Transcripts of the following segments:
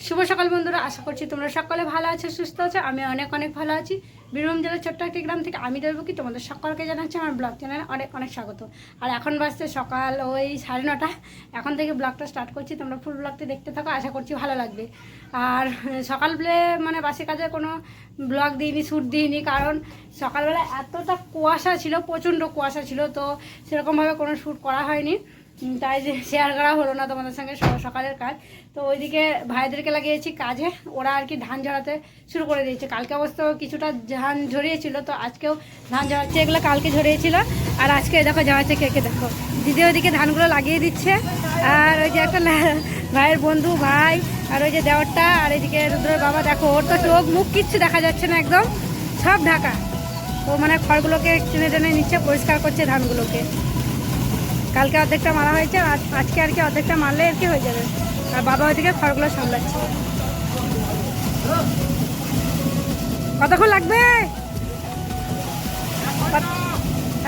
শুভ সকাল বন্ধুরা, আশা করছি তোমরা সকলে ভালো আছো, সুস্থ আছো। আমি অনেক অনেক ভালো আছি। বীরভূম জেলার ছোট্ট একটি গ্রাম থেকে আমি দেবকি তোমাদের সকলকে জানাচ্ছি আমার ব্লগ চ্যানেলে অনেক অনেক স্বাগত। আর এখন বাজছে সকাল ওই 9:30। এখন থেকে ব্লগটা স্টার্ট করছি, তোমরা ফুল ব্লগটি দেখতে থাকো, আশা করছি ভালো লাগবে। আর সকালবেলা মানে বাসি কাজে কোনো ব্লগ দিইনি, শ্যুট দিইনি, কারণ সকালবেলা এতটা কুয়াশা ছিল, প্রচণ্ড কুয়াশা ছিল, তো সেরকমভাবে কোনো শ্যুট করা হয়নি, তাই যে শেয়ার করা হলো না তোমাদের সঙ্গে সকালের কাজ। তো ওইদিকে ভাইদেরকে লাগিয়েছি কাজে, ওরা আর কি ধান ঝরাতে শুরু করে দিয়েছে। কালকে অবশ্য কিছুটা ধান ঝরিয়েছিল, তো আজকেও ধান ঝরাচ্ছে। এগুলো কালকে ঝরিয়েছিল আর আজকে দেখো ঝরাচ্ছে। কে দেখো, দিদি ওইদিকে ধানগুলো লাগিয়ে দিচ্ছে। আর ওই যে একটা ভাইয়ের বন্ধু ভাই, আর ওই যে দেওয়ারটা, আর এইদিকে রুদ্রের বাবা, দেখো ওর তো চোখ মুখ কিচ্ছু দেখা যাচ্ছে না, একদম সব ঢাকা। তো মানে খড়গুলোকে টেনে টেনে নিচ্ছে, পরিষ্কার করছে ধানগুলোকে। কালকে অর্ধেকটা মারা হয়েছে, আর আজকে আর কি অর্ধেকটা মারলে আর কি হয়ে যাবে। আর বাবা ওইদিকে খড়গুলো সামলাচ্ছে। কতক্ষণ লাগবে?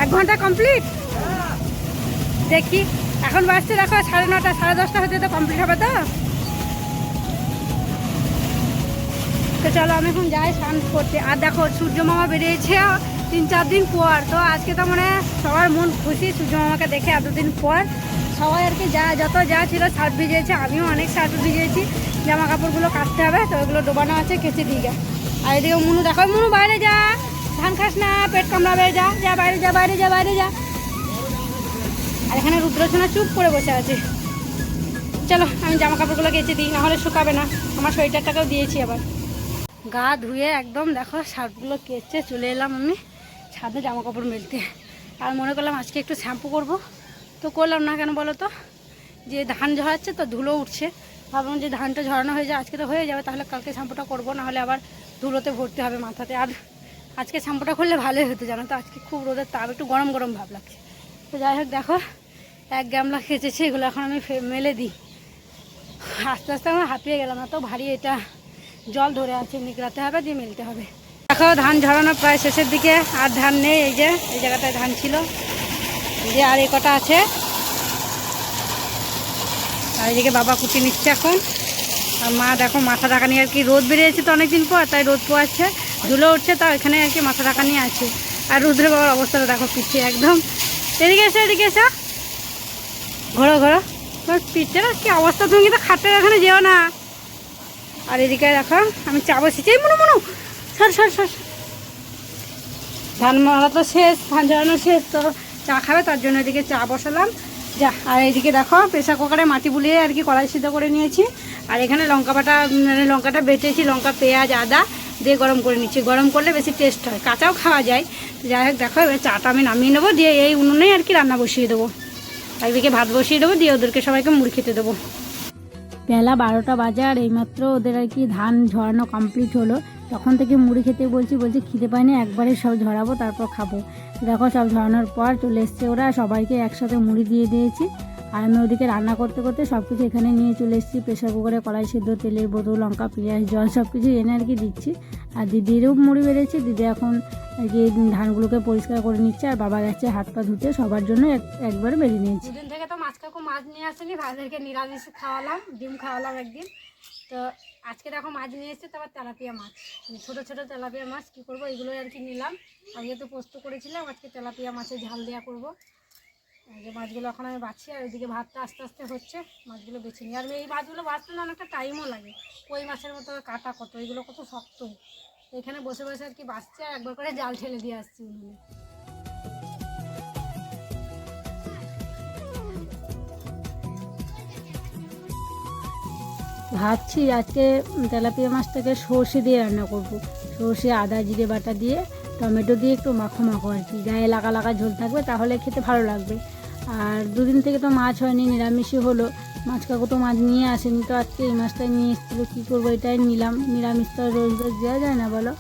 1 ঘন্টা কমপ্লিট। দেখি এখন বাজছে দেখো 9:30, 10:30 হতে তো কমপ্লিট হবে। তো চলো আমি এখন যাই স্নান করতে। আর দেখো সূর্য মামা বেরিয়েছে 3-4 দিন পর। তো আজকে তো মানে সবার মন খুশি সূর্য মামাকে দেখে এতদিন পর। সবাই আর কি যত যা ছিল শার্ট ভিজিয়েছে, আমিও অনেক শার্ট ভিজিয়েছি। জামা কাপড়গুলো কাচতে হবে, তো ওগুলো ডোবানো আছে, কেচে দিয়ে গা। আর এদিকে মুনু, দেখো মুনু বাইরে যা, ধান খাস না, পেট কামড়াবে, যা যা বাইরে যা, বাইরে যা, বাইরে যা। আর এখানে রুদ্রসোনা চুপ করে বসে আছে। চলো আমি জামা কাপড়গুলো কেচে দিই, নাহলে শুকাবে না। আমার সোয়েটারটাকেও দিয়েছি আবার। গা ধুয়ে একদম দেখো শার্টগুলো কেচে চলে এলাম আমি ছাদে জামা কাপড় মেলতে। আর মনে করলাম আজকে একটু শ্যাম্পু করব, তো করলাম না। কেন বলো তো, যে ধান ঝরাচ্ছে তো ধুলো উঠছে। ভাবলাম যে ধানটা ঝরানো হয়ে যায়, আজকে তো হয়ে যাবে, তাহলে কালকে শ্যাম্পুটা করবো, নাহলে আবার ধুলোতে ভরতে হবে মাথাতে। আর আজকে শ্যাম্পুটা করলে ভালোই হতো জানো তো। আজকে খুব রোদের তাপ, একটু গরম গরম ভাব লাগছে। তো যাই হোক দেখো 1 গামলা খেঁচেছি, এগুলো এখন আমি মেলে দিই। আস্তে আস্তে আমার হাঁপিয়ে গেলাম, এত ভারী এটা। জল ধরে আছে, নিগড়াতে হবে, দিয়ে মেলতে হবে। দেখো ধান ঝরানো প্রায় শেষের দিকে, আর ধান নেই। এই যে এই জায়গাটায় ধান ছিল, যে আর এই কটা আছে। আর এইদিকে বাবা কুটি নিচ্ছে এখন। আর মা দেখো মাথা ঢাকা নিয়ে আর কি, রোদ বেরিয়েছে তো অনেকদিন পর, তাই রোদ পোয়াচ্ছে, ধুলো উঠছে, তাও এখানে আর কি মাথা ঢাকা নিয়ে আছে। আর রুদ্র বাবার অবস্থাটা দেখো, পিছিয়ে একদম। এদিকে এসে, এদিকে এসে, ঘোরো ঘোরো, পিঠে না কি অবস্থা। তুমি কিন্তু খাটের এখানে যেও না। আর এদিকে দেখো আমি চা বসেছি। মনু মনু সর সর সর। ধান মারা তো শেষ, ধান ঝরানো শেষ, তো চা খাবে, তার জন্য এদিকে চা বসালাম। যা। আর এইদিকে দেখো প্রেসার কুকারে মাটি বুলিয়ে আর কি কড়াই সিদ্ধ করে নিয়েছি। আর এখানে লঙ্কাটা বেটেছি, লঙ্কা পেঁয়াজ আদা দিয়ে গরম করে নিচ্ছি। গরম করলে বেশি টেস্ট হয়, কাঁচাও খাওয়া যায়। যাই হোক দেখো এবার চাটা আমি নামিয়ে নেবো, দিয়ে এই উনুনেই আর কি রান্না বসিয়ে দেবো। একদিকে ভাত বসিয়ে দেবো, দিয়ে ওদেরকে সবাইকে মুড়ি খেতে দেবো। বেলা 12টা বাজে, আর এইমাত্র ওদের আর কি ধান ঝরানো কমপ্লিট হলো। তখন থেকে মুড়ি খেতে বলছি খিদে পায়নি, একবারে সব ঝরাবো তারপর খাবো। দেখো সব ঝরানোর পর চলে এসছে ওরা, সবাইকে একসাথে মুড়ি দিয়ে দিয়েছি। আর আমি ওদিকে রান্না করতে করতে সব কিছু এখানে নিয়ে চলে এসেছি। প্রেসার কুকারে কড়াই সিদ্ধ, তেলের বোতল, লঙ্কা, পেঁয়াজ, জল সব কিছু এনে আর কি দিচ্ছি। আর দিদিরও মুড়ি বেড়েছি। দিদি এখন আর কি ধানগুলোকে পরিষ্কার করে নিচ্ছে, আর বাবা গেছে হাত পা ধুতে। সবার জন্য একবার বেরিয়ে নিয়েছি। দুদিন থেকে তো মাছ কাকু মাছ নিয়ে আসেনি, ভাইদেরকে নিরামিষ খাওয়ালাম, ডিম খাওয়ালাম একদিন। তো আজকে দেখো মাছ নিয়ে এসছে, তারপর তেলাপিয়া মাছ, ছোটো ছোটো তেলাপিয়া মাছ। কী করবো, এগুলোই আর কি নিলাম। আজকে তো পোস্ত করেছিলাম, আজকে তেলাপিয়া মাছের ঝাল দেওয়া করবো। যে মাছগুলো এখন আমি বাছি, আর ওইদিকে ভাতটা আস্তে আস্তে হচ্ছে, মাছগুলো বেছে নিই। আর এই মাছগুলো বাছতে না অনেকটা টাইমও লাগে, কই মাছের মতো কাটা কত, এগুলো কত শক্ত। এখানে বসে বসে আর কি বাছছে, আর একবার করে জাল ঠেলে দিয়ে আসছি উনুনে। ভাবছি আজকে তেলাপিয়া মাছটাকে সর্ষে দিয়ে রান্না করব। সর্ষে, আদা, জিরে বাটা দিয়ে, টমেটো দিয়ে একটু মাখো মাখো আর কি, গায়ে লাগা লাগা ঝোল থাকবে, তাহলে খেতে ভালো লাগবে। আর দুদিন থেকে তো মাছ হয়নি, নিরামিষই হলো। মাছ কাকু তো মাছ নিয়ে আসেনি, তো আজকে এই মাছটাই নিয়ে এসেছিলো। কী করবো, এটাই নিলাম। নিরামিষ তো রোজ রোজ দেওয়া যায় না বলো।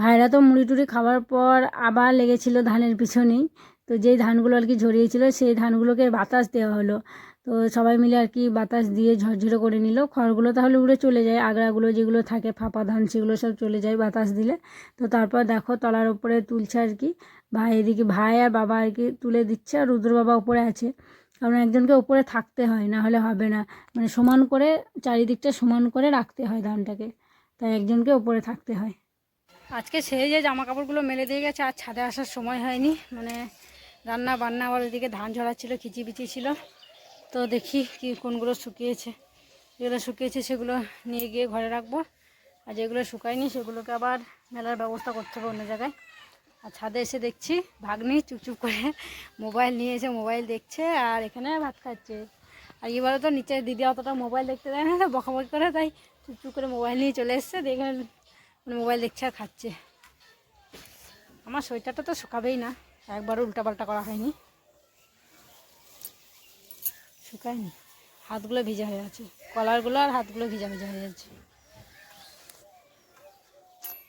ভাইরা তো মুড়ি টুড়ি খাওয়ার পর আবার লেগেছিল ধানের পিছনেই। তো যেই ধানগুলো আর কি ঝরিয়েছিল, সেই ধানগুলোকে বাতাস দেওয়া হলো। তো সবাই মিলে আর কি বাতাস দিয়ে ঝরঝরে করে নিল। খড়গুলো তাহলে উড়ে চলে যায়, আগড়াগুলো যেগুলো থাকে ফাঁপা ধান, সেগুলো সব চলে যায় বাতাস দিলে। তো তারপর দেখো তলার উপরে তুলছে আর কি ভাই, এদিকে ভাই আর বাবা আর কি তুলে দিচ্ছে, আর রুদ্র বাবা উপরে আছে। কারণ একজনকে উপরে থাকতে হয়, না হলে হবে না, মানে সমান করে চারিদিকটা সমান করে রাখতে হয় ধানটাকে, তাই একজনকে উপরে থাকতে হয়। আজকে সেই যে জামা কাপড়গুলো মেলে দিয়ে গেছে, আর ছাদে আসার সময় হয়নি, মানে রান্না বান্না আবার ওইদিকে ধান ঝরাচ্ছিলো, খিচিবিচি ছিল। তো দেখি কি কোনগুলো শুকিয়েছে, যেগুলো শুকিয়েছে সেগুলো নিয়ে গিয়ে ঘরে রাখবো, আর যেগুলো শুকায়নি সেগুলোকে আবার মেলার ব্যবস্থা করতে হবে অন্য জায়গায়। আর ছাদে এসে দেখছি ভাগ্নি চুপচুপ করে মোবাইল নিয়ে এসে মোবাইল দেখছে, আর এখানে ভাত খাচ্ছে। আর এবারে তো নিচে দিদি অতটা মোবাইল দেখতে দেয় না, বকাবকি করে, তাই চুপচুপ করে মোবাইল নিয়ে চলে এসছে, দেখে মোবাইল দেখছে আর খাচ্ছে। আমার সোয়েটারটা তো শুকাবেই না, একবারও উল্টাপাল্টা করা হয়নি, শুকায়নি, হাতগুলো ভিজা হয়ে আছে, কলারগুলো আর হাতগুলো ভিজা ভিজা হয়ে যাচ্ছে।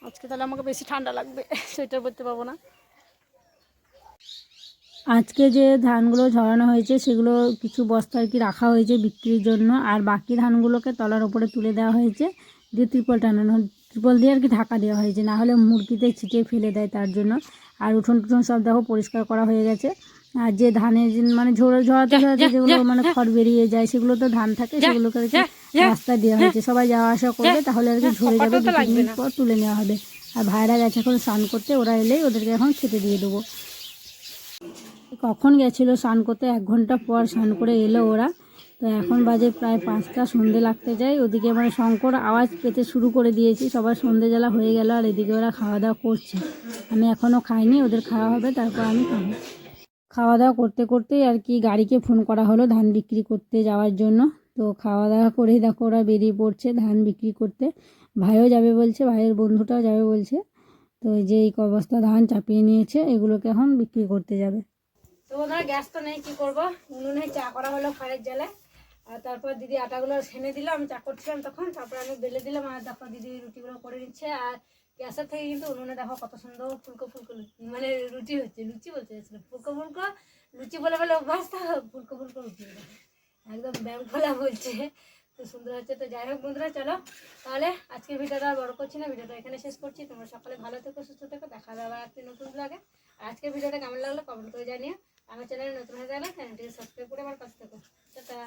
আজকে তাহলে আমাকে বেশি ঠান্ডা লাগবে, সোয়েটার পরতে পারবো না। আজকে যে ধানগুলো ঝরানো হয়েছে সেগুলো কিছু বস্তা আর কি রাখা হয়েছে বিক্রির জন্য, আর বাকি ধানগুলোকে তলার ওপরে তুলে দেওয়া হয়েছে, দিয়ে ত্রিপল টানানো, ত্রিপল দিয়ে আর কি ঢাকা দেওয়া হয়েছে, না হলে মুরগিতে ছিটিয়ে ফেলে দেয় তার জন্য। আর উঠোন টুঠোন সব দেখো পরিষ্কার করা হয়ে গেছে। আর যে ধানের মানে ঝরাতে যেগুলো মানে খড় বেরিয়ে যায়, সেগুলো তো ধান থাকে, সেগুলোকে আর কি রাস্তা দেওয়া হয়েছে, সবাই যাওয়া আসা করবে, তাহলে আর কি ঝরে যাবে, 2-3 দিন পর তুলে নেওয়া হবে। আর ভাইরা গেছে এখন স্নান করতে, ওরা এলেই ওদেরকে এখন খেতে দিয়ে দেবো। কখন গেছিলো স্নান করতে, 1 ঘন্টা পর স্নান করে এলো ওরা। তো এখন বাজে প্রায় 5টা, সন্ধে লাগতে যায়। ওদিকে মানে শঙ্কর আওয়াজ পেতে শুরু করে দিয়েছি, সবার সন্ধে জ্বালা হয়ে গেল, আর এদিকে ওরা খাওয়া দাওয়া করছে। আমি এখনও খাইনি, ওদের খাওয়া হবে তারপর আমি খাবো। খাওয়া দাওয়া করতে করতেই আর কি গাড়িকে ফোন করা হলো ধান বিক্রি করতে যাওয়ার জন্য। তো খাওয়া দাওয়া করেই দেখো ওরা বেরিয়ে পড়ছে ধান বিক্রি করতে। ভাইও যাবে বলছে, ভাইয়ের বন্ধুটাও যাবে বলছে। তো এই যে এই বস্তা ধান চাপিয়ে নিয়েছে, এগুলোকে এখন বিক্রি করতে যাবে। তো ওনার গ্যাস তো নেই, কী করবো, উনুনে চা করা হলো খড়ের জালে। আর তারপর দিদি আটাগুলো সেনে দিল, আমি চা করছিলাম তখন, তারপর আমি বেলে দিলাম, আর দেখো দিদি রুটিগুলো করে নিচ্ছে। আর গ্যাসের থেকে কিন্তু উনুনে দেখো কত সুন্দর ফুলকো ফুলকো মানে রুটি হচ্ছে, লুচি বলতে চাইছিল, ফুলকো ফুলকো লুচি বলে বলে অভ্যাস, ফুলকো ফুলকো রুটি একদম ব্যায়াম খোলা বলছে, তো সুন্দর হচ্ছে। তো যাই হোক বন্ধুরা, চলো তাহলে আজকের ভিডিওটা আর বড় করছি না, ভিডিওটা এখানে শেষ করছি। তোমরা সকালে ভালো থেকো, সুস্থ থেকো, দেখা হবে আবার একটি নতুন ব্লগে। আর আজকের ভিডিওটা কেমন লাগলো কমেন্ট করে জানিও। আমার চ্যানেলে নতুন হয়ে গেলে চ্যানেলটিকে সাবস্ক্রাইব করে আমার পাশে থেকো। টাটা।